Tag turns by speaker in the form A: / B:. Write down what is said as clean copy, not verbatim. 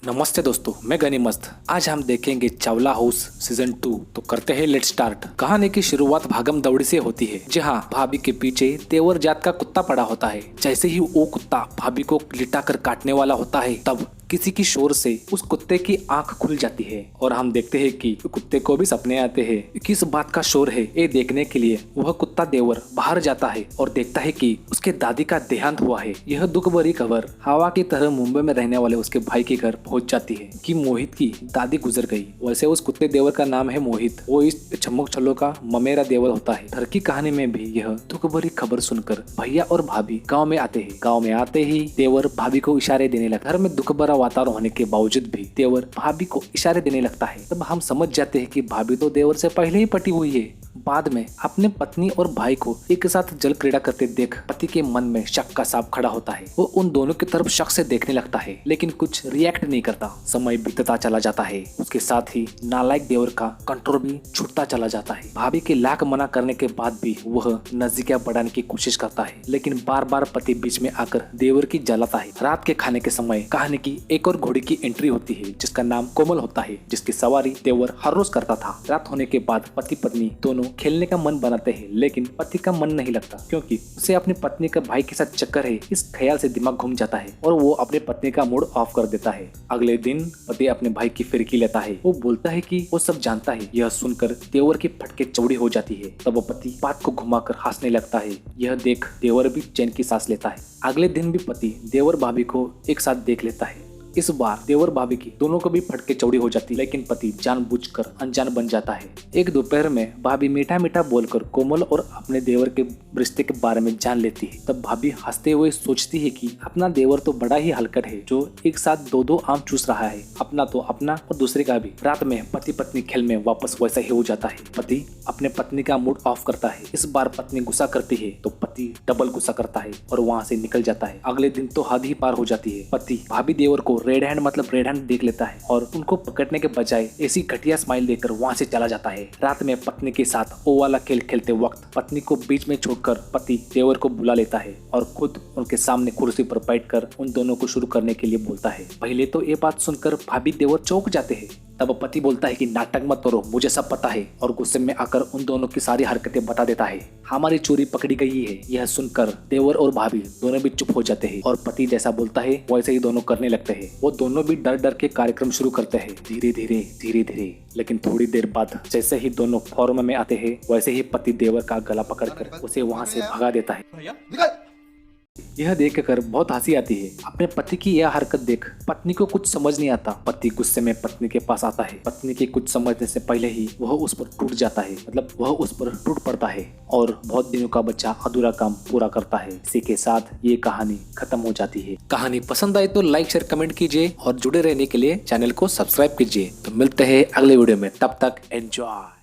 A: नमस्ते दोस्तों, मैं गनी मस्त। आज हम देखेंगे चावला हाउस सीजन 2। तो करते हैं लेट स्टार्ट। कहानी की शुरुआत भागम दौड़ी से होती है, जहां भाभी के पीछे तेवर जात का कुत्ता पड़ा होता है। जैसे ही वो कुत्ता भाभी को लिटा कर काटने वाला होता है, तब किसी की शोर से उस कुत्ते की आंख खुल जाती है और हम देखते हैं कि कुत्ते को भी सपने आते हैं। किस बात का शोर है ये देखने के लिए वह कुत्ता देवर बाहर जाता है और देखता है कि उसके दादी का देहांत हुआ है। यह दुख भरी खबर हवा की तरह मुंबई में रहने वाले उसके भाई के घर पहुंच जाती है कि मोहित की दादी गुजर गई। वैसे उस कुत्ते देवर का नाम है मोहित। वो इस चम्मक छल्लो का ममेरा देवर होता है। घर की कहानी में भी यह दुख भरी खबर सुनकर भैया और भाभी गाँव में आते हैं। गाँव में आते ही देवर भाभी को इशारे देने लगता है। घर में दुख भरा वातावरण होने के बावजूद भी देवर भाभी को इशारे देने लगता है। तब हम समझ जाते हैं कि भाभी तो देवर से पहले ही पटी हुई है। बाद में अपने पत्नी और भाई को एक साथ जल क्रीड़ा करते देख पति के मन में शक का सांप खड़ा होता है। वो उन दोनों की तरफ शक से देखने लगता है, लेकिन कुछ रिएक्ट नहीं करता। समय बीतता चला जाता है। उसके साथ ही नालायक देवर का कंट्रोल भी छूटता चला जाता है। भाभी के लाख मना करने के बाद भी वह नजदीकियां बढ़ाने की कोशिश करता है, लेकिन बार बार पति बीच में आकर देवर की जलाता है। रात के खाने के समय कहानी की एक और घोड़ी की एंट्री होती है, जिसका नाम कोमल होता है, जिसकी सवारी देवर हर रोज करता था। रात होने के बाद पति पत्नी दोनों खेलने का मन बनाते हैं, लेकिन पति का मन नहीं लगता, क्योंकि उसे अपनी पत्नी का भाई के साथ चक्कर है। इस ख्याल से दिमाग घूम जाता है और वो अपनी पत्नी का मूड ऑफ कर देता है। अगले दिन पति अपने भाई की फिरकी लेता है। वो बोलता है कि वो सब जानता है। यह सुनकर देवर की फटके चौड़ी हो जाती है। तब वो पति बात को घुमाकर हंसने लगता है। यह देख देवर भी चैन की सांस लेता है। अगले दिन भी पति देवर भाभी को एक साथ देख लेता है। इस बार देवर भाभी की दोनों को भी फटके चौड़ी हो जाती, लेकिन पति जानबूझकर अनजान बन जाता है। एक दोपहर में भाभी मीठा मीठा बोलकर कोमल और अपने देवर के रिश्ते के बारे में जान लेती है। तब भाभी हंसते हुए सोचती है कि अपना देवर तो बड़ा ही हलकट है, जो एक साथ दो आम चूस रहा है, अपना तो अपना और दूसरे का भी। रात में पति पत्नी खेल में वापस वैसा ही हो जाता है। पति अपने पत्नी का मूड ऑफ करता है। इस बार पत्नी गुस्सा करती है तो पति डबल गुस्सा करता है और वहाँ से निकल जाता है। अगले दिन तो हद ही पार हो जाती है। पति भाभी देवर को रेड हैंड मतलब रेड हैंड देख लेता है और उनको पकड़ने के बजाय ऐसी घटिया स्माइल देकर वहाँ से चला जाता है। रात में पत्नी के साथ वो वाला खेल खेलते वक्त पत्नी को बीच में छोड़कर पति देवर को बुला लेता है और खुद उनके सामने कुर्सी पर बैठकर उन दोनों को शुरू करने के लिए बोलता है। पहले तो ये बात सुनकर भाभी देवर चौंक जाते हैं। तब पति बोलता है कि नाटक मत करो, मुझे सब पता है, और गुस्से में आकर उन दोनों की सारी हरकतें बता देता है। हमारी चोरी पकड़ी गई है। यह सुनकर देवर और भाभी दोनों भी चुप हो जाते हैं और पति जैसा बोलता है वैसे ही दोनों करने लगते हैं। वो दोनों भी डर डर के कार्यक्रम शुरू करते हैं, धीरे धीरे धीरे धीरे। लेकिन थोड़ी देर बाद जैसे ही दोनों फॉर्म में आते हैं, वैसे ही पति देवर का गला पकड़कर उसे वहाँ से भगा देता है। यह देखकर बहुत हंसी आती है। अपने पति की यह हरकत देख पत्नी को कुछ समझ नहीं आता। पति गुस्से में पत्नी के पास आता है। पत्नी के कुछ समझने से पहले ही वह उस पर टूट जाता है, मतलब वह उस पर टूट पड़ता है और बहुत दिनों का बच्चा अधूरा काम पूरा करता है। इसी के साथ ये कहानी खत्म हो जाती है। कहानी पसंद आई तो लाइक शेयर कमेंट कीजिए और जुड़े रहने के लिए चैनल को सब्सक्राइब कीजिए। तो मिलते हैं अगले वीडियो में, तब तक एंजॉय।